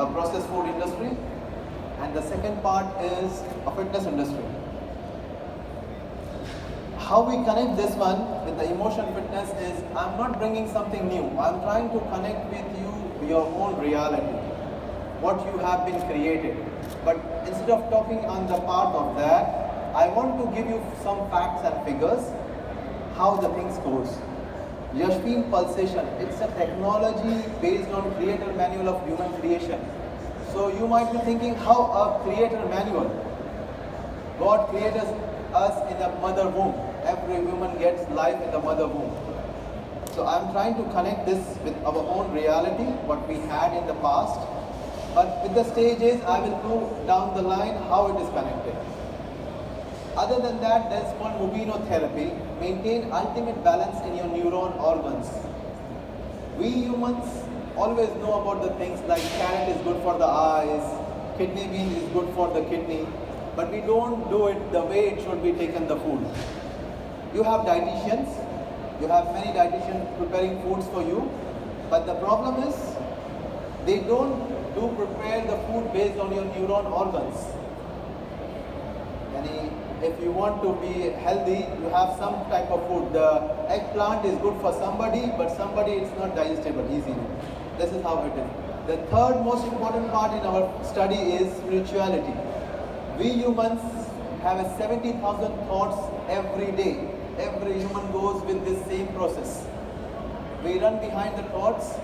a processed food industry, and the second part is a fitness industry. How we connect this one with the emotion fitness is, I'm not bringing something new. I'm trying to connect with you your own reality, what you have been created. But instead of talking on the part of that, I want to give you some facts and figures, how the things goes. Yashveen Pulsation, it's a technology based on Creator Manual of Human Creation. So you might be thinking, how a Creator Manual? God created us in the mother womb. Every woman gets life in the mother womb. So I'm trying to connect this with our own reality, what we had in the past. But with the stages, I will go down the line how it is connected. Other than that, there's called Mubino therapy. Maintain ultimate balance in your neuron organs. We humans always know about the things like carrot is good for the eyes, kidney bean is good for the kidney, but we don't do it the way it should be taken the food. You have dietitians, you have many dietitians preparing foods for you, but the problem is they don't prepare the food based on your neuron organs. If you want to be healthy, you have some type of food. The eggplant is good for somebody, but somebody it's not digestible easily. This is how it is. The third most important part in our study is spirituality. We humans have a 70,000 thoughts every day. Every human goes with this same process. We run behind the thoughts,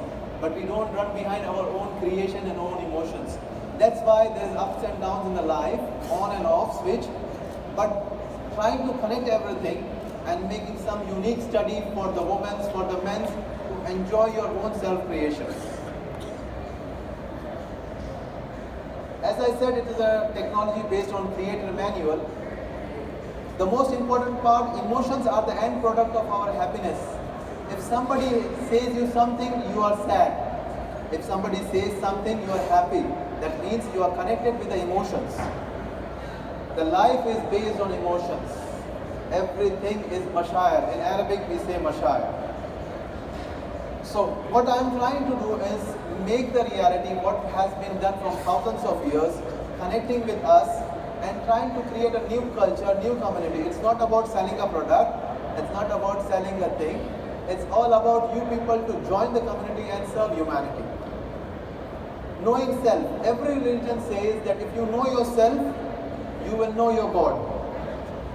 but we don't run behind our own creation and own emotions. That's why there's ups and downs in the life, on and off switch. But trying to connect everything and making some unique study for the women, for the men to enjoy your own self-creation. As I said, it is a technology based on Creator Manual. The most important part, emotions are the end product of our happiness. If somebody says you something, you are sad. If somebody says something, you are happy. That means you are connected with the emotions. The life is based on emotions. Everything is mashayar. In Arabic we say mashayar. So what I am trying to do is make the reality what has been done from thousands of years, connecting with us and trying to create a new culture, new community. It's not about selling a product. It's not about selling a thing. It's all about you people to join the community and serve humanity. Knowing self. Every religion says that if you know yourself, you will know your God.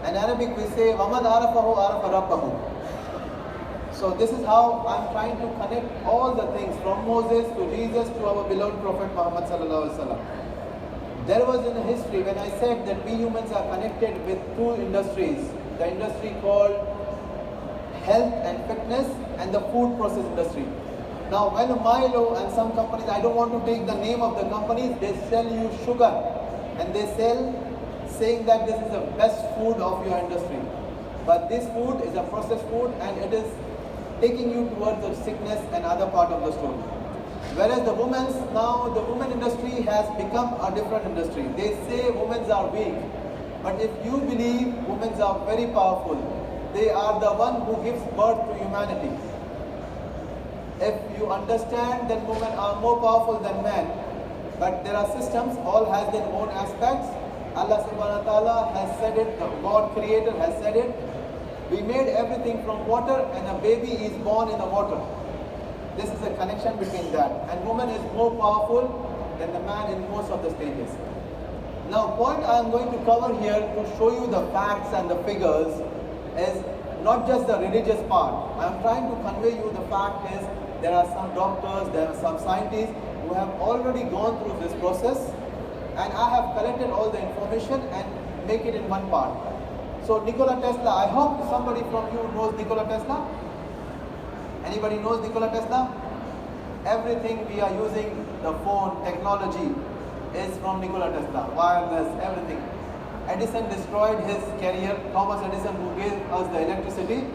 In Arabic we say, وَمَنْ عَرَفَهُ عَرَفَ رَبَّهُ. So this is how I'm trying to connect all the things from Moses to Jesus to our beloved Prophet Muhammad sallallahu alaihi wasallam. There was in history when I said that we humans are connected with two industries. The industry called health and fitness and the food process industry. Now when Milo and some companies, I don't want to take the name of the companies, they sell you sugar and they sell saying that this is the best food of your industry. But this food is a processed food and it is taking you towards the sickness and other part of the story. Whereas the women's, now the women industry has become a different industry. They say women are weak. But if you believe women are very powerful, they are the one who gives birth to humanity. If you understand that women are more powerful than men, but there are systems, all has their own aspects. Allah subhanahu wa ta'ala has said it, the God creator has said it. We made everything from water and a baby is born in the water. This is a connection between that. And woman is more powerful than the man in most of the stages. Now point I am going to cover here to show you the facts and the figures is not just the religious part. I am trying to convey you the fact is there are some doctors, there are some scientists who have already gone through this process. And I have collected all the information and make it in one part. So Nikola Tesla, I hope somebody from you knows Nikola Tesla. Anybody knows Nikola Tesla? Everything we are using, the phone, technology is from Nikola Tesla. Wireless, everything. Edison destroyed his career. Thomas Edison, who gave us the electricity,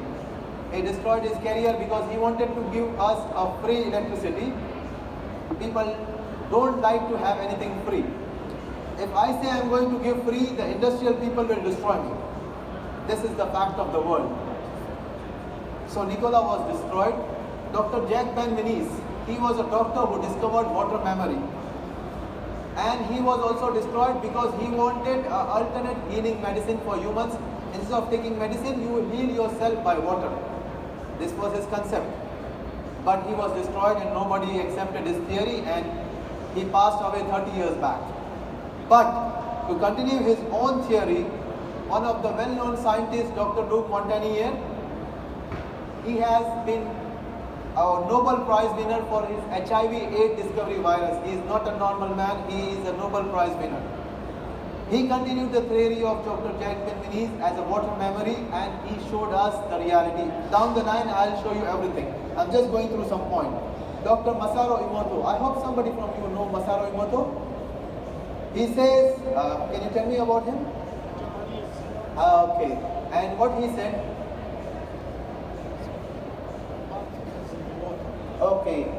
he destroyed his career because he wanted to give us a free electricity. People don't like to have anything free. If I say I am going to give free, the industrial people will destroy me. This is the fact of the world. So Nikola was destroyed. Dr. Jack Ben Menis, he was a doctor who discovered water memory. And he was also destroyed because he wanted an alternate healing medicine for humans. Instead of taking medicine, you will heal yourself by water. This was his concept. But he was destroyed and nobody accepted his theory, and he passed away 30 years back. But to continue his own theory, one of the well-known scientists, Dr. Luc Montagnier, he has been a Nobel Prize winner for his HIV/AIDS discovery virus. He is not a normal man, he is a Nobel Prize winner. He continued the theory of Dr. Jack Ben-Venise as a water memory, and he showed us the reality. Down the line, I'll show you everything. I'm just going through some point. Dr. Masaru Emoto. I hope somebody from you know Masaru Emoto. He says, can you tell me about him? Okay. And what he said? Okay,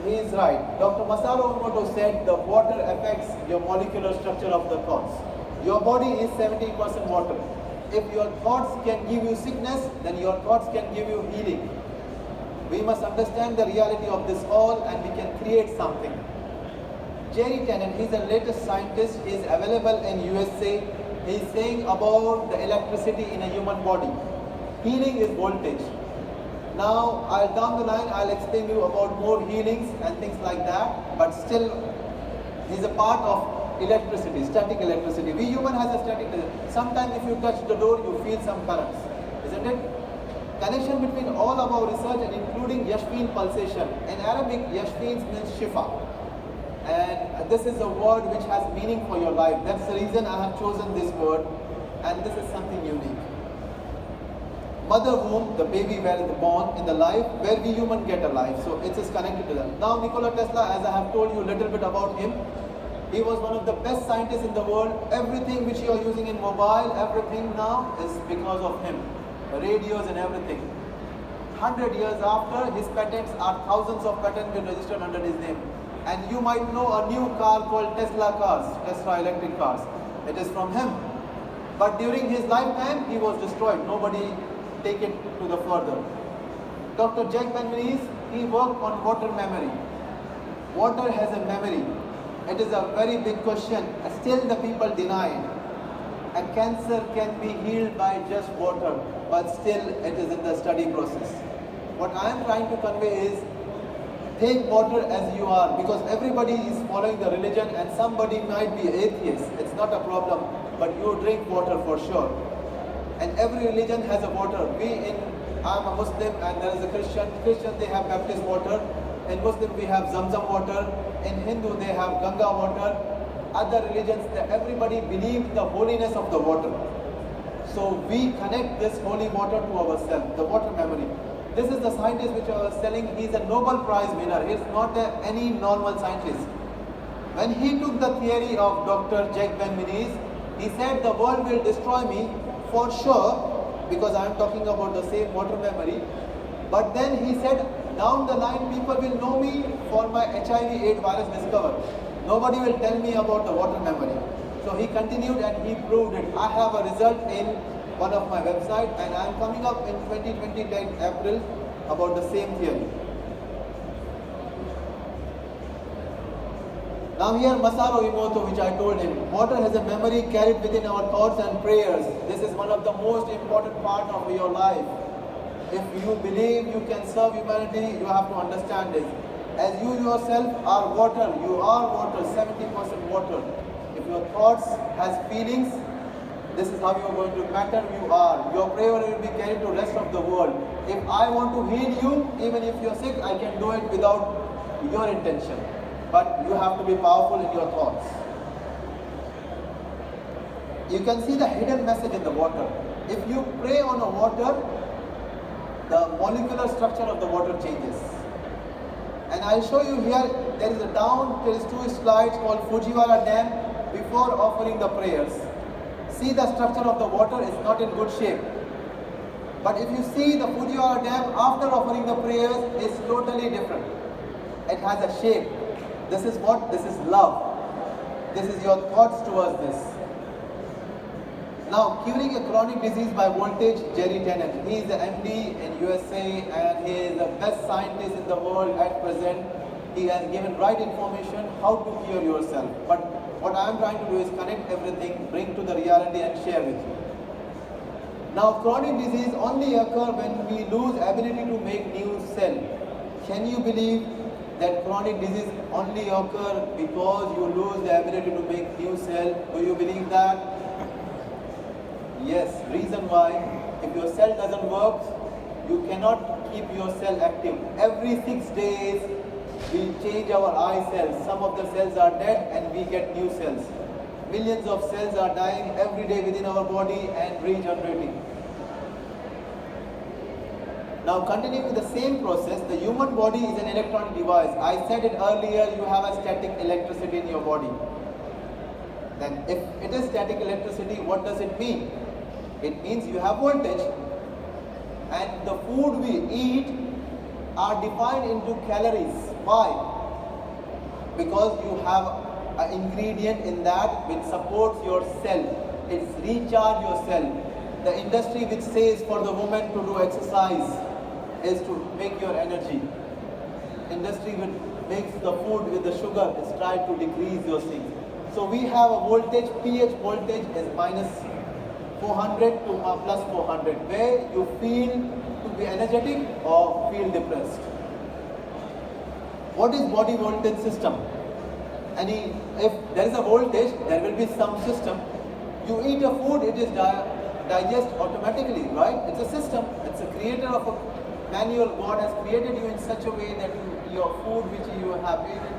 he is right. Dr. Masaru Emoto said the water affects your molecular structure of the thoughts. Your body is 70% water. If your thoughts can give you sickness, then your thoughts can give you healing. We must understand the reality of this all, and we can create something. Jerry Tennant, he's the latest scientist, is available in USA. He's saying about the electricity in a human body. Healing is voltage. Now, down the line, I'll explain you about more healings and things like that, but still, he's a part of electricity, static electricity. We human has a static electricity. Sometimes if you touch the door, you feel some currents, isn't it? Connection between all of our research and including Yashfeen pulsation. In Arabic, Yashfeen means shifa. And this is a word which has meaning for your life. That's the reason I have chosen this word, and this is something unique. Mother womb, the baby where is born in the life, where we human get a life. So it is connected to that. Now Nikola Tesla, as I have told you a little bit about him, he was one of the best scientists in the world. Everything which you are using in mobile, everything now is because of him. Radios and everything. 100 years after, his patents are thousands of patents been registered under his name. And you might know a new car called Tesla cars, Tesla electric cars. It is from him. But during his lifetime, he was destroyed. Nobody take it to the further. Dr. Jack Ben-Venise, he worked on water memory. Water has a memory. It is a very big question. Still the people deny it. A cancer can be healed by just water, but still it is in the study process. What I am trying to convey is, take water as you are, because everybody is following the religion and somebody might be atheist. It's not a problem, but you drink water for sure. And every religion has a water. I'm a Muslim and there is a Christian. Christian, they have Baptist water. In Muslim, we have Zamzam water. In Hindu, they have Ganga water. Other religions, everybody believes in the holiness of the water. So we connect this holy water to ourselves, the water memory. This is the scientist which I was telling, he's a Nobel Prize winner. He's not any normal scientist. When he took the theory of Dr. Jack Ben-Venise, he said the world will destroy me for sure, because I am talking about the same water memory. But then he said, down the line people will know me for my HIV/AIDS virus discovery. Nobody will tell me about the water memory. So he continued and he proved it. I have a result in one of my websites, and I am coming up in 2020 April about the same theory. Now here Masaru Emoto, which I told him, water has a memory carried within our thoughts and prayers. This is one of the most important part of your life. If you believe you can serve humanity, you have to understand this. As you yourself are water, you are water, 70% water. If your thoughts has feelings, this is how you are going to matter you are. Your prayer will be carried to the rest of the world. If I want to heal you, even if you are sick, I can do it without your intention. But you have to be powerful in your thoughts. You can see the hidden message in the water. If you pray on a water, the molecular structure of the water changes. And I'll show you here, there is two slides called Fujiwara Dam before offering the prayers. See, the structure of the water is not in good shape. But if you see the Fujiwara Dam after offering the prayers, is totally different. It has a shape. This is what? This is love. This is your thoughts towards this. Now, curing a chronic disease by voltage, Jerry Tennant. He is the MD in USA and he is the best scientist in the world at present. he has given right information how to cure yourself. But what I am trying to do is connect everything, bring to the reality and share with you. Now, chronic disease only occur when we lose ability to make new cell. Can you believe that chronic disease only occur because you lose the ability to make new cell? Do you believe that? Yes. Reason why? If your cell doesn't work, you cannot keep your cell active. Every 6 days, we change our eye cells. Some of the cells are dead and we get new cells. Millions of cells are dying every day within our body and regenerating. Now, continuing with the same process, the human body is an electronic device. I said it earlier, you have a static electricity in your body. Then if it is static electricity, what does it mean? It means you have voltage. And the food we eat are defined into calories. Why? Because you have an ingredient in that which supports your cell. It's recharge your cell. The industry which says for the woman to do exercise is to make your energy. Industry which makes the food with the sugar is try to decrease your things. So we have a voltage, pH voltage is minus 400 to plus 400, where you feel to be energetic or feel depressed. What is body voltage system? If there is a voltage, there will be some system. You eat a food, it is digest automatically, right? It's a system. It's a creator of a manual. God has created you in such a way that your food which you have eaten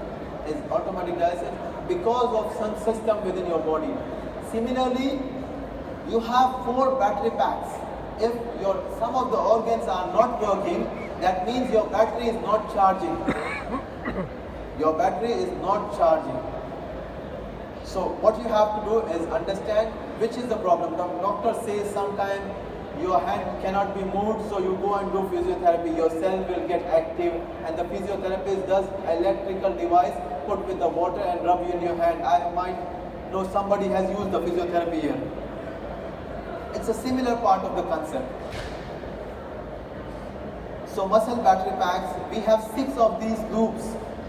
is automatically digested because of some system within your body. Similarly, you have 4 battery packs. If some of the organs are not working, that means your battery is not charging. Your battery is not charging. So what you have to do is understand which is the problem. The doctor says sometimes your hand cannot be moved, so you go and do physiotherapy. Your cell will get active, and the physiotherapist does electrical device, put with the water and rub you in your hand. I might know somebody has used the physiotherapy here. It's a similar part of the concept. So muscle battery packs, we have 6 of these loops.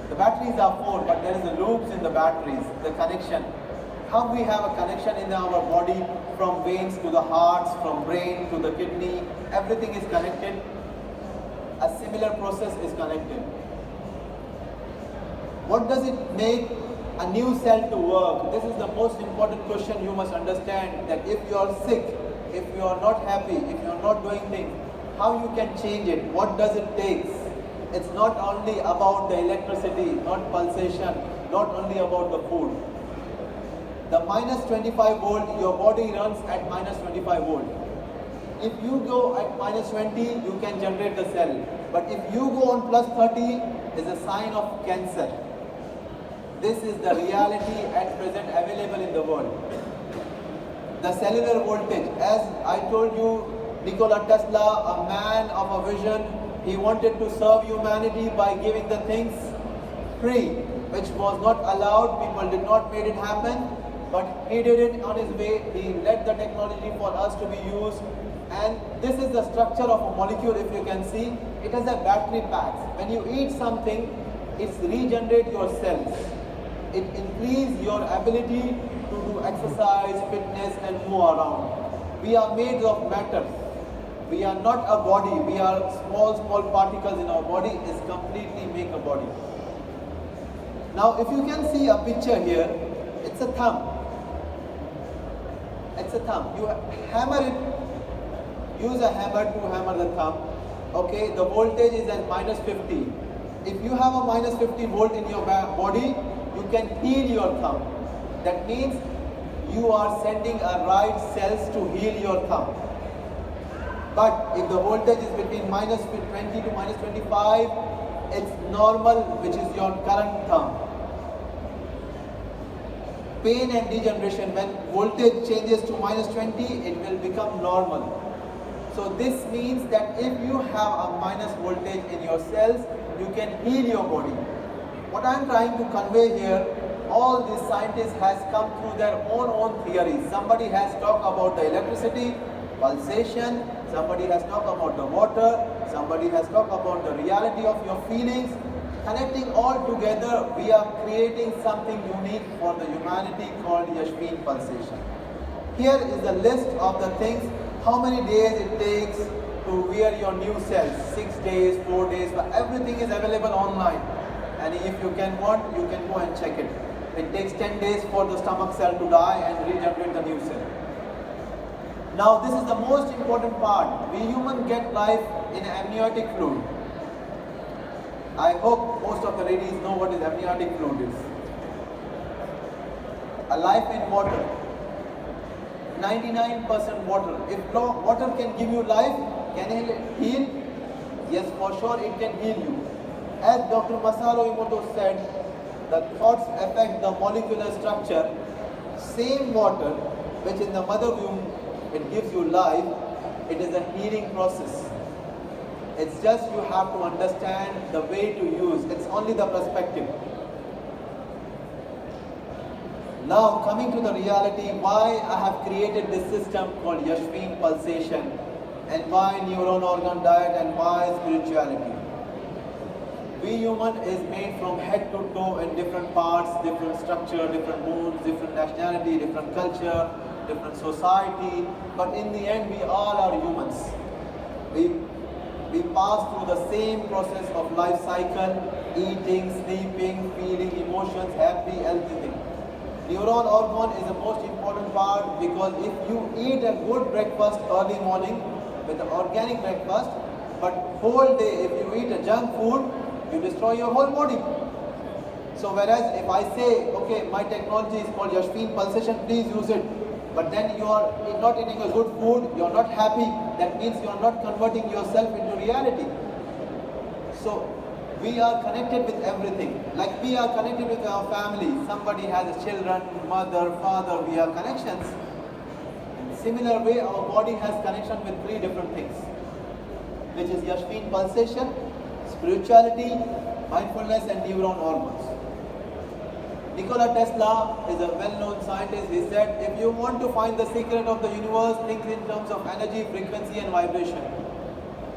The batteries are 4, but there is a loops in the batteries, the connection. How we have a connection in our body from veins to the hearts, from brain to the kidney, everything is connected. A similar process is connected. What does it make a new cell to work? This is the most important question you must understand, that if you are sick, if you are not happy, if you are not doing things, how you can change it? What does it take? It's not only about the electricity, not pulsation, not only about the food. The minus 25 volt, your body runs at minus 25 volt. If you go at minus 20, you can generate the cell. But if you go on plus 30, is a sign of cancer. This is the reality at present available in the world. The cellular voltage, as I told you, Nikola Tesla, a man of a vision, he wanted to serve humanity by giving the things free, which was not allowed. People did not make it happen, but he did it on his way. He led the technology for us to be used. And this is the structure of a molecule. If you can see, it has a battery packs. When you eat something, it regenerates your cells. It increases your ability to do exercise, fitness, and move around. We are made of matter. We are not a body. We are small particles in our body is completely make a body. Now, if you can see a picture here, it's a thumb. It's a thumb. You hammer it. Use a hammer to hammer the thumb. Okay, the voltage is at minus 50. If you have a minus 50 volt in your body, you can heal your thumb. That means you are sending a right cells to heal your thumb. But if the voltage is between minus 20 to minus 25, it's normal, which is your current thumb. Pain and degeneration, when voltage changes to minus 20, it will become normal. So this means that if you have a minus voltage in your cells, you can heal your body. What I am trying to convey here, all these scientists has come through their own theories. Somebody has talked about the electricity, pulsation, somebody has talked about the water, somebody has talked about the reality of your feelings. connecting all together, we are creating something unique for the humanity called Yashvin pulsation. Here is the list of the things, how many days it takes to wear your new cells. 6 days, 4 days, everything is available online. And if you can want, you can go and check it. It takes 10 days for the stomach cell to die and regenerate the new cell. Now this is the most important part. We humans get life in amniotic fluid. I hope most of the ladies know what is amniotic fluid is. A life in water. 99% water. If water can give you life, can it heal? Yes, for sure it can heal you. As Dr. Masaru Emoto said, the thoughts affect the molecular structure. Same water, which in the mother womb, it gives you life, it is a healing process. It's just you have to understand the way to use. It's only the perspective. Now coming to the reality, why I have created this system called Yashvin pulsation, and why neuron organ diet, and why spirituality. We human is made from head to toe in different parts, different structure, different moods, different nationality, different culture, different society, but in the end we all are humans. We pass through the same process of life cycle, eating, sleeping, feeling, emotions, happy, everything. Neuron organ is the most important part, because if you eat a good breakfast early morning with an organic breakfast, but whole day if you eat a junk food, you destroy your whole body. So whereas if I say, okay, my technology is called Yashvin pulsation, please use it, but then you are not eating a good food, you are not happy, that means you are not converting yourself into reality. So we are connected with everything. Like we are connected with our family. Somebody has children, mother, father, we have connections. In similar way, our body has connection with 3 different things, which is Yashvin pulsation, spirituality, mindfulness, and neuron organs. Nikola Tesla is a well-known scientist. He said, if you want to find the secret of the universe, think in terms of energy, frequency, and vibration.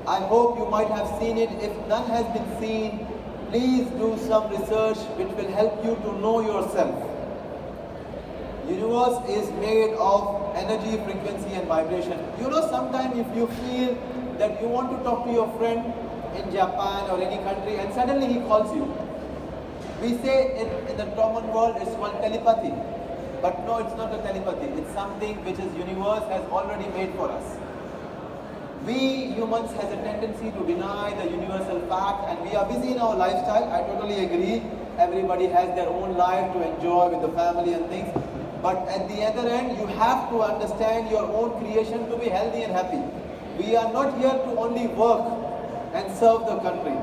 I hope you might have seen it. If none has been seen, please do some research which will help you to know yourself. Universe is made of energy, frequency, and vibration. You know, sometimes if you feel that you want to talk to your friend in Japan or any country and suddenly he calls you. We say in the common world it's called telepathy. But no, it's not a telepathy. It's something which is universe has already made for us. We humans has a tendency to deny the universal fact, and we are busy in our lifestyle. I totally agree. Everybody has their own life to enjoy with the family and things. But at the other end, you have to understand your own creation to be healthy and happy. We are not here to only work and serve the country.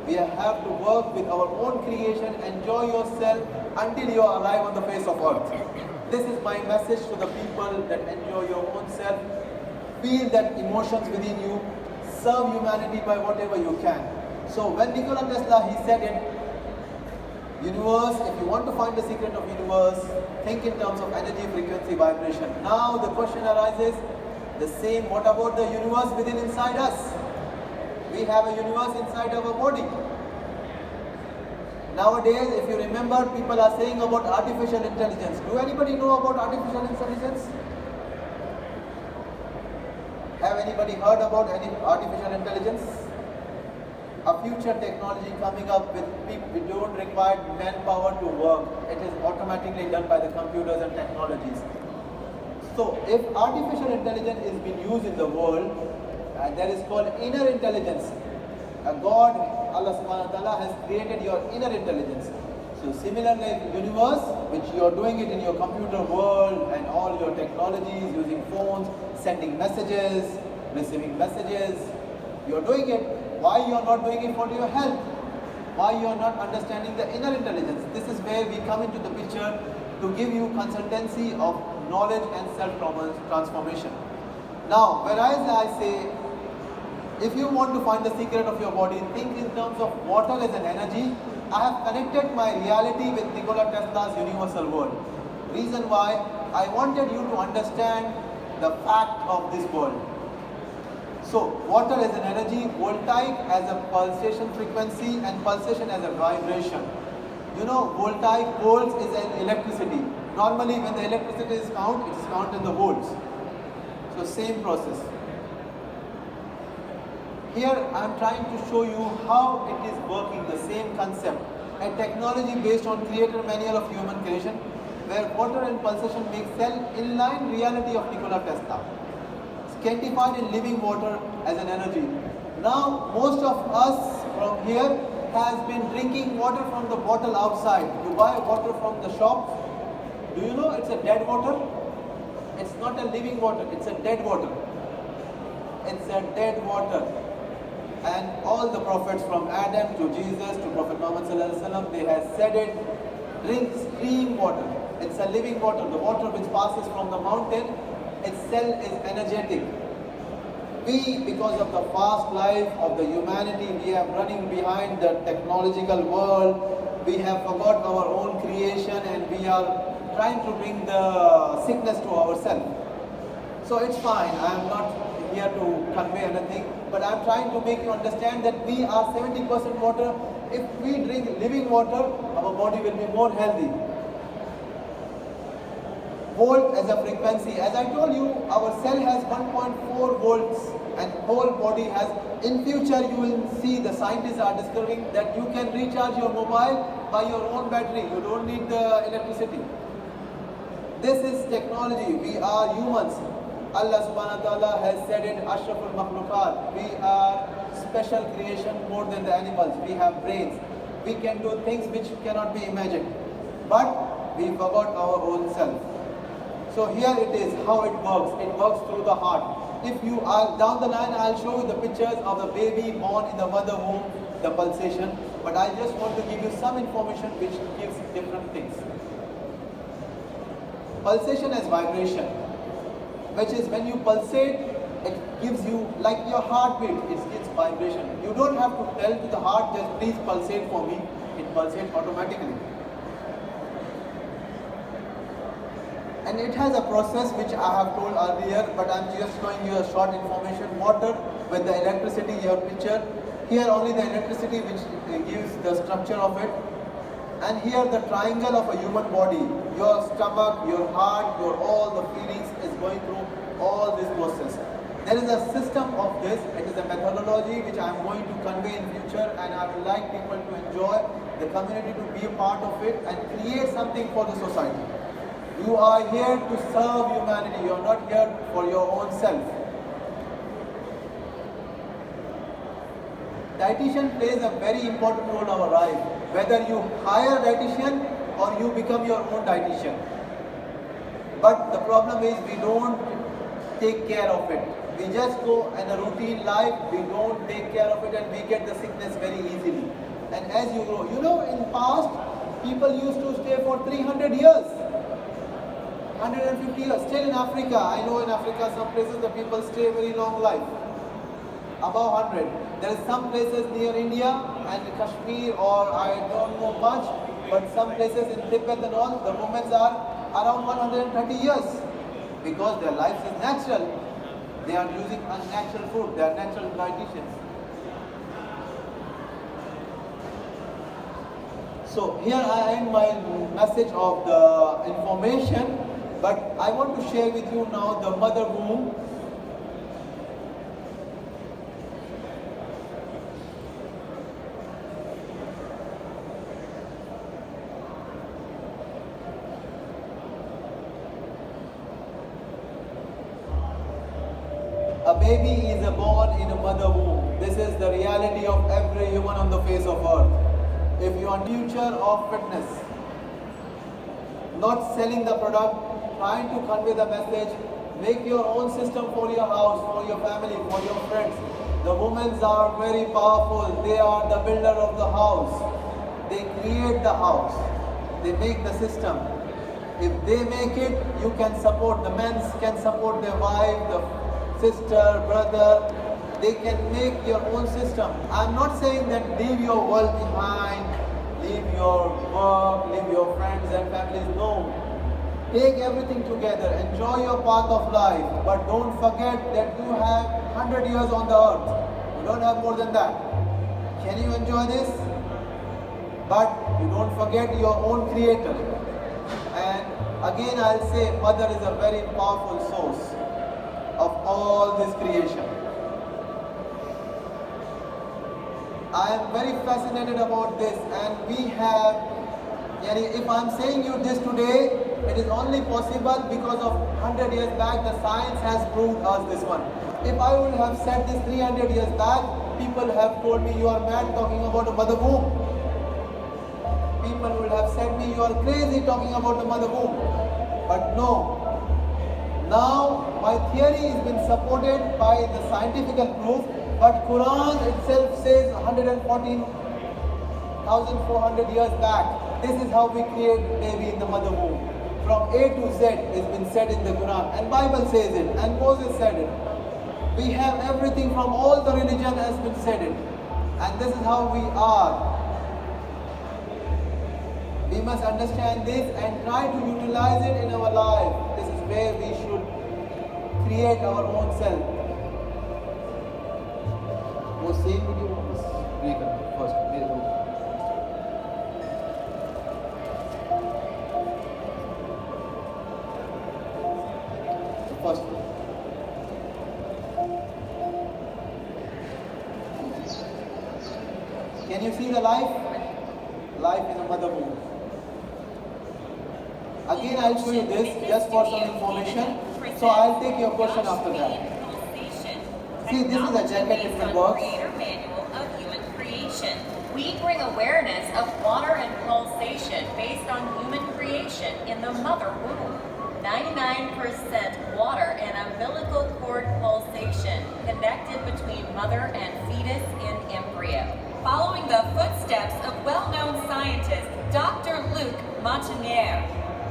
We have to work with our own creation, enjoy yourself until you are alive on the face of earth. This is my message to the people, that enjoy your own self, feel that emotions within you, serve humanity by whatever you can. So when Nikola Tesla, he said it, universe, if you want to find the secret of universe, think in terms of energy, frequency, vibration. Now the question arises, the same, what about the universe within inside us? We have a universe inside our body. Nowadays, if you remember, people are saying about artificial intelligence. Do anybody know about artificial intelligence? Have anybody heard about any artificial intelligence? A future technology coming up with people, we don't require manpower to work. It is automatically done by the computers and technologies. So if artificial intelligence is being used in the world, that is called inner intelligence. God, Allah subhanahu wa ta'ala, has created your inner intelligence. So similarly, universe, which you are doing it in your computer world and all your technologies, using phones, sending messages, receiving messages, you are doing it. Why you are not doing it for your health? Why you are not understanding the inner intelligence? This is where we come into the picture to give you consultancy of knowledge and self-transformation. Now, whereas I say, if you want to find the secret of your body, think in terms of water as an energy. I have connected my reality with Nikola Tesla's universal world. Reason why, I wanted you to understand the fact of this world. So water as an energy, voltaic as a pulsation frequency, and pulsation as a vibration. You know, voltaic volts is an electricity. Normally when the electricity is counted, it is counted in the volts. So same process. Here I am trying to show you how it is working, the same concept. A technology based on Creator Manual of Human Creation, where water and pulsation make cell inline reality of Nikola Tesla. Skentified in living water as an energy. Now most of us from here has been drinking water from the bottle outside. You buy water from the shop. Do you know it's a dead water? It's not a living water, it's a dead water. It's a dead water. And all the prophets from Adam to Jesus to Prophet Muhammad Sallallahu Alaihi Wasallam, they have said it, drink stream water. It's a living water, the water which passes from the mountain, itself is energetic. We, because of the fast life of the humanity, we are running behind the technological world, we have forgot our own creation and we are trying to bring the sickness to ourselves. So it's fine, I am not here to convey anything, but I am trying to make you understand that we are 70% water. If we drink living water, our body will be more healthy. Volt as a frequency. As I told you, our cell has 1.4 volts and whole body has, in future you will see the scientists are discovering that you can recharge your mobile by your own battery. You don't need the electricity. This is technology. We are humans. Allah subhanahu wa ta'ala has said in Ashraful Makhluqat, we are special creation more than the animals. We have brains. We can do things which cannot be imagined. But we forgot our own self. So here it is, how it works. It works through the heart. If you are down the line, I'll show you the pictures of the baby born in the mother womb, the pulsation. But I just want to give you some information which gives different things. Pulsation as vibration, which is when you pulsate, it gives you, like your heartbeat, it gives vibration. You don't have to tell to the heart, just please pulsate for me. It pulsates automatically. And it has a process which I have told earlier, but I'm just showing you a short information. Water with the electricity, your picture. Here only the electricity which gives the structure of it. And here the triangle of a human body. Your stomach, your heart, your all the feelings is going through all this process. There is a system of this. It is a methodology which I am going to convey in future, and I would like people to enjoy, the community to be a part of it and create something for the society. You are here to serve humanity. You are not here for your own self. Dietitian plays a very important role in our life. Whether you hire a dietitian or you become your own dietitian. But the problem is we don't take care of it. We just go in a routine life, we don't take care of it and we get the sickness very easily. And as you grow, you know, in past, people used to stay for 300 years. 150 years, still in Africa. I know in Africa some places the people stay very long life, above 100. There is some places near India and Kashmir, or I don't know much, but some places in Tibet and all, the women are around 130 years because their life is natural. They are using unnatural food, they are natural dietitians. So here I end my message of the information. But I want to share with you now the mother womb. A baby is born in a mother womb. This is the reality of every human on the face of earth. If you are future of fitness, not selling the product, trying to convey the message, make your own system for your house, for your family, for your friends. The women are very powerful. They are the builder of the house. They create the house. They make the system. If they make it, you can support. The men can support their wife, the sister, brother. They can make your own system. I'm not saying that leave your world behind, leave your work, leave your friends and families. No. Take everything together, enjoy your path of life, but don't forget that you have 100 years on the earth. You don't have more than that. Can you enjoy this? But you don't forget your own creator. And again I'll say, mother is a very powerful source of all this creation. I am very fascinated about this, and we have, if I'm saying you this today, it is only possible because of 100 years back the science has proved us this one. If I would have said this 300 years back, people have told me you are mad talking about a mother womb. People would have said me you are crazy talking about the mother womb. But no. Now my theory has been supported by the scientific proof, but Quran itself says 114,400 years back. This is how we create baby in the mother womb. From A to Z has been said in the Quran, and Bible says it, and Moses said it. We have everything from all the religion has been said it, and this is how we are. We must understand this and try to utilize it in our life. This is where we should create our own self. वो same video बस play करना first मेरे को first Can you see the life? Life in a mother womb. Again, I'll show you this just for some information. So I'll take your question after that. See, this is a jacket if it works. Creator Manual of Human Creation. We bring awareness of water and pulsation based on human creation in the mother womb. 99% water and umbilical cord pulsation connected between mother and fetus in embryo. Following the footsteps of well-known scientist Dr. Luc Montagnier,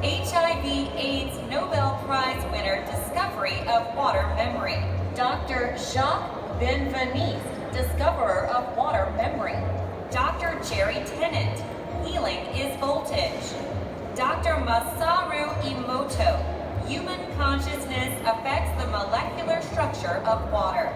HIV/AIDS Nobel Prize winner discovery of water memory. Dr. Jacques Benveniste, discoverer of water memory. Dr. Jerry Tennant, healing is voltage. Dr. Masaru Emoto, human consciousness affects the molecular structure of water.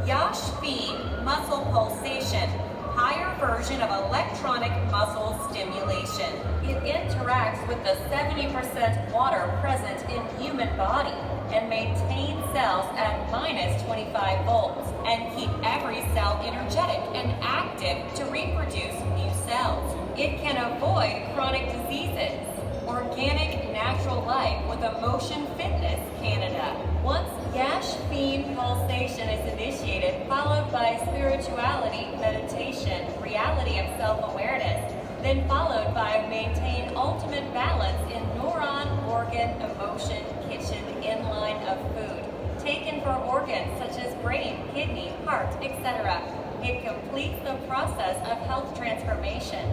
Yash Feen, muscle pulsation, higher version of electronic muscle stimulation. It interacts with the 70% water present in human body and maintain cells at -25 volts and keep every cell energetic and active to reproduce new cells. It can avoid chronic diseases. Organic natural life with Emotion Fitness Canada. Once Yash Feen pulsation is initiated, followed by spirituality, meditation, reality of self-awareness, then followed by maintain ultimate balance in neuron, organ, emotion, kitchen, inline of food, taken for organs such as brain, kidney, heart, etc. It completes the process of health transformation.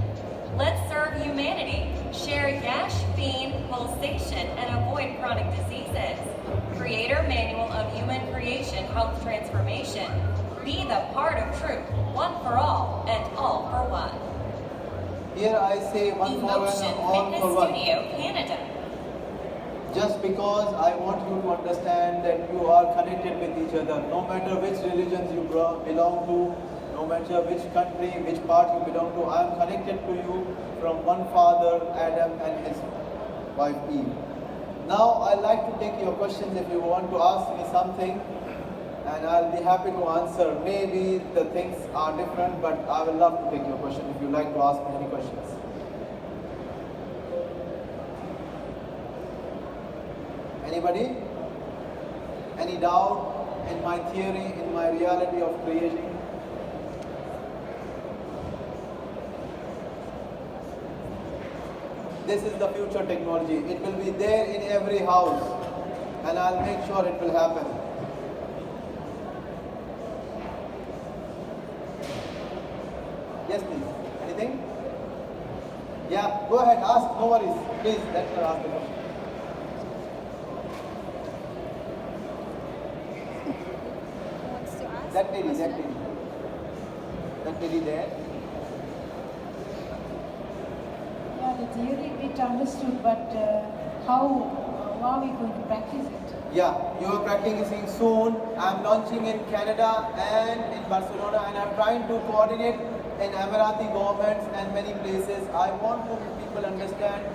Let's serve humanity, share Yash Feen pulsation, and avoid chronic diseases. Creator Manual of Human Creation Health Transformation. Be the part of truth, one for all and all for one. Here I say one for one Emotion and all Fitness for one. Studio, Canada. Just because I want you to understand that you are connected with each other, no matter which religions you belong to, no matter which country, which part you belong to, I am connected to you from one father, Adam, and his wife Eve. Now I'd like to take your questions if you want to ask me something, and I'll be happy to answer. Maybe the things are different, but I will love to take your question if you like to ask me any questions. Anybody? Any doubt in my theory, in my reality of creation? This is the future technology. It will be there in every house, and I'll make sure it will happen. Yes, please. Anything? Yeah, go ahead, ask, no worries. Please, let her ask the question. That lady there. Yeah, the theory bit understood, but how are we going to practice it? Yeah, you are practicing soon. I'm launching in Canada and in Barcelona, and I'm trying to coordinate in Emirati governments and many places. I want to people understand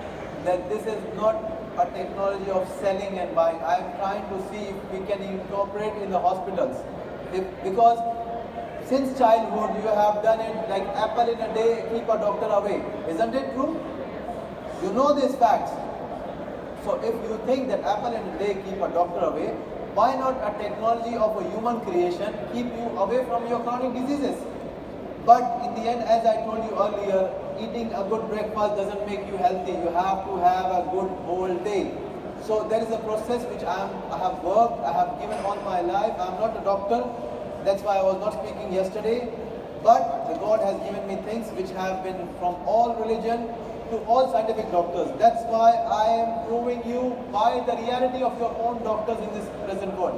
that this is not a technology of selling and buying. I'm trying to see if we can incorporate in the hospitals. Because since childhood you have done it like apple in a day, keep a doctor away. Isn't it true? You know these facts. So if you think that apple in a day keep a doctor away, why not a technology of a human creation keep you away from your chronic diseases? But in the end, as I told you earlier, eating a good breakfast doesn't make you healthy. You have to have a good whole day. So there is a process which I have worked, I have given all my life. I'm not a doctor. That's why I was not speaking yesterday. But the God has given me things which have been from all religion to all scientific doctors. That's why I am proving you by the reality of your own doctors in this present world.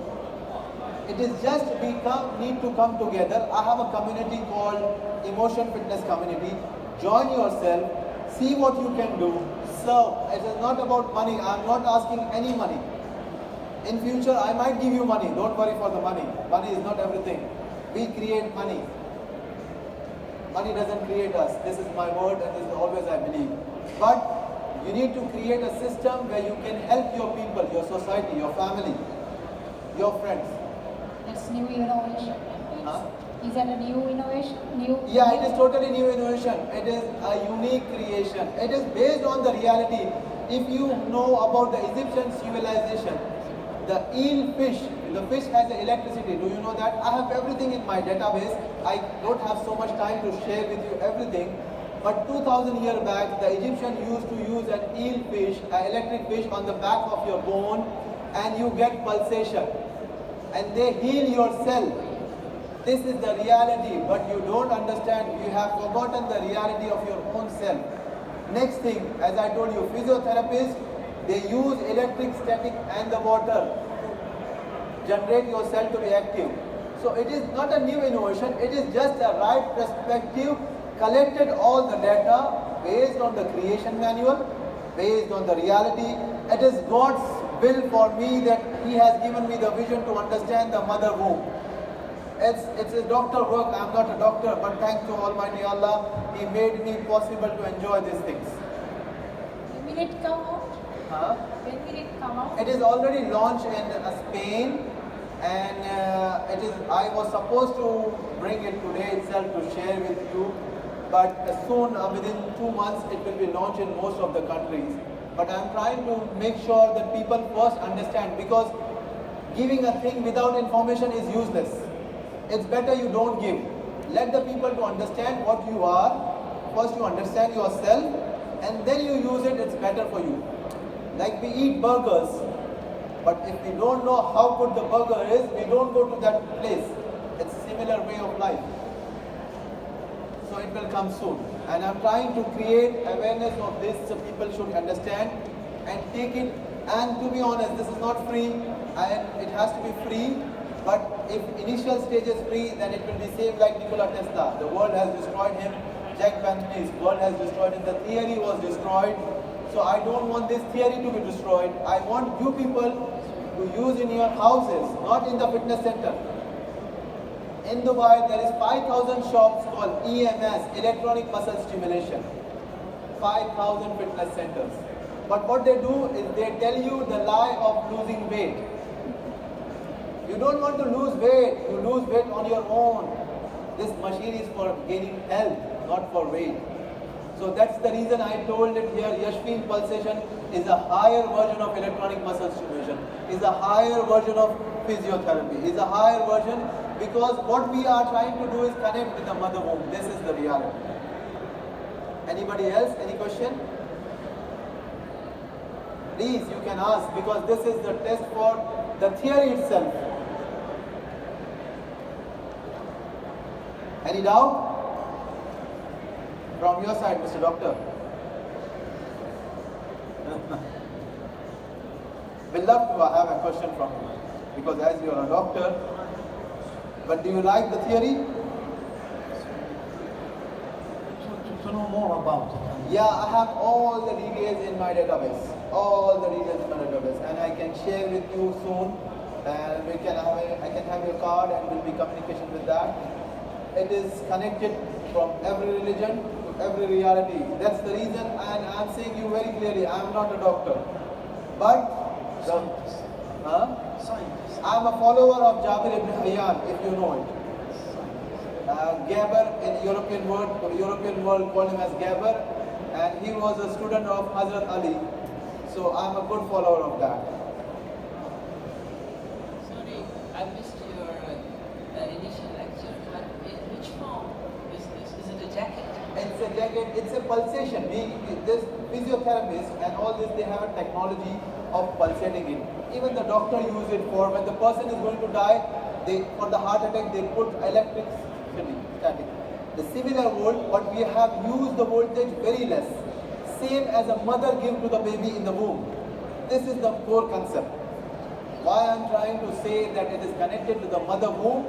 It is just we need to come together. I have a community called Emotion Fitness Community. Join yourself, see what you can do, serve. It is not about money. I am not asking any money. In future, I might give you money. Don't worry for the money. Money is not everything. We create money. Money doesn't create us. This is my word and this is always I believe. But you need to create a system where you can help your people, your society, your family, your friends. That's new innovation. Huh? Is that a new innovation? Yeah, it is totally new innovation. It is a unique creation. It is based on the reality. If you know about the Egyptian civilization, the eel fish, the fish has electricity. Do you know that? I have everything in my database. I don't have so much time to share with you everything. But 2000 years back, the Egyptian used to use an eel fish, an electric fish on the back of your bone, and you get pulsation. And they heal your cell. This is the reality, but you don't understand. You have forgotten the reality of your own self. Next thing, as I told you, physiotherapists, they use electric, static and the water to generate your cell to be active. So it is not a new innovation, it is just a right perspective, collected all the data based on the creation manual, based on the reality. It is God's will for me that He has given me the vision to understand the mother womb. It's a doctor work. I'm not a doctor, but thanks to Almighty Allah, He made me possible to enjoy these things. When will it come out? Huh? When will it come out? It is already launched in Spain, and I was supposed to bring it today itself to share with you, but soon, within 2 months, it will be launched in most of the countries. But I'm trying to make sure that people first understand, because giving a thing without information is useless. It's better you don't give. Let the people to understand what you are. First you understand yourself, and then you use it. It's better for you. Like we eat burgers, but if we don't know how good the burger is, we don't go to that place. It's a similar way of life. So it will come soon. And I'm trying to create awareness of this so people should understand and take it. And to be honest, this is not free, and it has to be free. But if initial stage is free, then it will be same like Nikola Tesla. The world has destroyed him. Jack Bentley's world has destroyed him. The theory was destroyed. So I don't want this theory to be destroyed. I want you people to use in your houses, not in the fitness center. In Dubai, there is 5,000 shops called EMS, Electronic Muscle Stimulation. 5,000 fitness centers. But what they do is they tell you the lie of losing weight. You don't want to lose weight, you lose weight on your own. This machine is for gaining health, not for weight. So that's the reason I told it here, Yashveen pulsation is a higher version of electronic muscle stimulation, is a higher version of physiotherapy, is a higher version, because what we are trying to do is connect with the mother womb. This is the reality. Anybody else? Any question? Please, you can ask, because this is the test for the theory itself. Any doubt? From your side, Mr. Doctor. We'd love to have a question from you, because as you are a doctor, but do you like the theory? To know more about it. Yeah, I have all the details in my database. All the details share with you soon, and I can have your card and will be communication with that. It is connected from every religion to every reality. That's the reason, and I'm saying you very clearly, I'm not a doctor. But I'm a follower of Jabir ibn Hayyan, if you know it. Gaber in European world called him as Gaber, and he was a student of Hazrat Ali. So I'm a good follower of that. Sorry, I missed your initial lecture. But in which form is this? Is it a jacket? It's a jacket, it's a pulsation. This physiotherapists and all this, they have a technology of pulsating it. Even the doctor use it for when the person is going to die, for the heart attack, they put electricity, static. The similar volt, but we have used the voltage very less. Same as a mother gives to the baby in the womb. This is the core concept. Why I'm trying to say that it is connected to the mother womb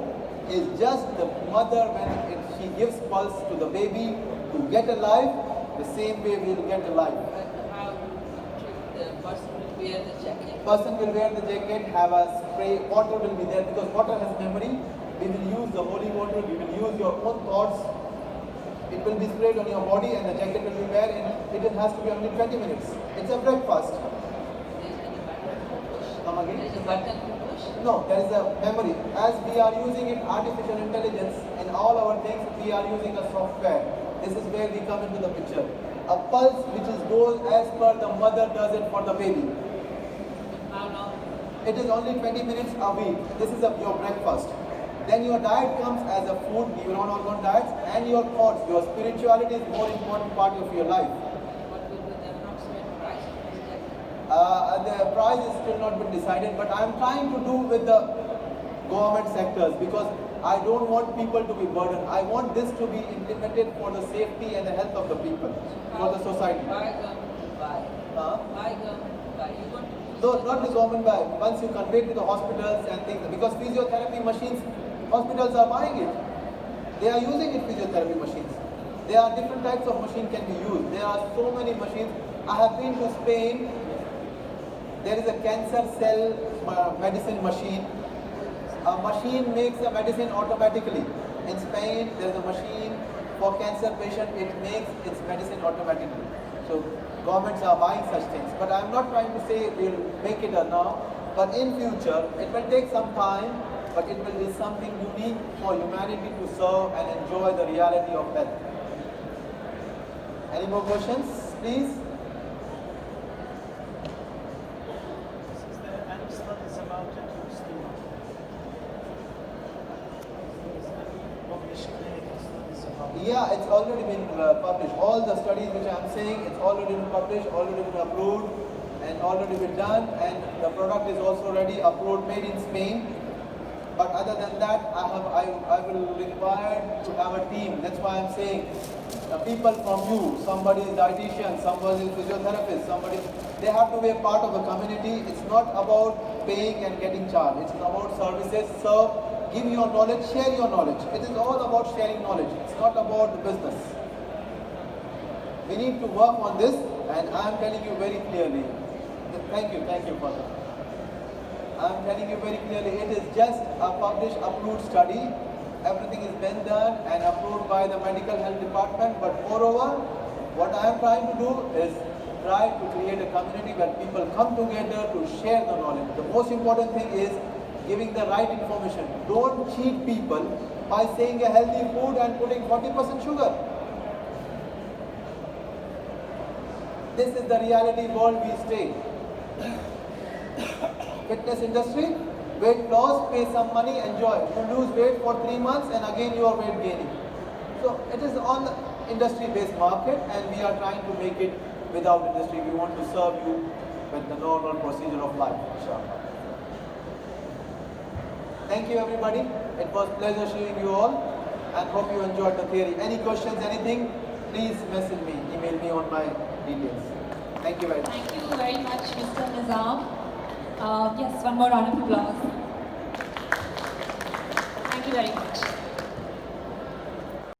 is just the mother when she gives pulse to the baby to get a life, the same way we will get a life. But how the person will wear the jacket? Person will wear the jacket, have a spray, water will be there because water has memory. We will use the holy water, we will use your own thoughts. It will be sprayed on your body and the jacket will be there and it has to be only 20 minutes. It's a breakfast. There's any button to push? Come again? There's a button to push? No, there is a memory. As we are using it, artificial intelligence, in all our things, we are using a software. This is where we come into the picture. A pulse which goes as per the mother does it for the baby. How long? It is only 20 minutes a week. This is your breakfast. Then your diet comes as a food, you are not on diets, and your thoughts, your spirituality is more important part of your life. What will be the approximate price of this jacket? The price is still not been decided, but I am trying to do with the government sectors because I don't want people to be burdened. I want this to be implemented for the safety and the health of the people, for the society. Why government to buy? Why government to buy? You want to use Though not the government buy, once you convey to the hospitals and things, because physiotherapy machines, hospitals are buying it. They are using it, physiotherapy machines. There are different types of machine can be used. There are so many machines. I have been to Spain. There is a cancer cell medicine machine. A machine makes a medicine automatically. In Spain, there is a machine for cancer patient. It makes its medicine automatically. So governments are buying such things. But I am not trying to say we'll make it now. But in future, it will take some time. But it will be something unique for humanity to serve and enjoy the reality of health. Any more questions, please? Is there any studies about it or still not? Published clinical studies about it? Yeah, it's already been published. All the studies which I'm saying, it's already been published, already been approved, and already been done. And the product is also ready, approved, made in Spain. But other than that, I will require to have a team. That's why I'm saying people from you, somebody is dietitian, somebody is physiotherapist, somebody, they have to be a part of the community. It's not about paying and getting charged. It's about services, serve, give your knowledge, share your knowledge. It is all about sharing knowledge. It's not about the business. We need to work on this, and I'm telling you very clearly. Thank you for that. I'm telling you very clearly, it is just a published, approved study. Everything is been done and approved by the medical health department. But moreover, what I am trying to do is try to create a community where people come together to share the knowledge. The most important thing is giving the right information. Don't cheat people by saying a healthy food and putting 40% sugar. This is the reality world we stay. Fitness industry, weight loss, pay some money, enjoy. You lose weight for 3 months and again you are weight gaining. So it is on the industry-based market and we are trying to make it without industry. We want to serve you with the normal procedure of life. Inshallah. Thank you everybody. It was a pleasure seeing you all and hope you enjoyed the theory. Any questions, anything, please message me, email me on my details. Thank you very much. Thank you very much, Mr. Nizam. Yes, one more round of applause. Thank you very much.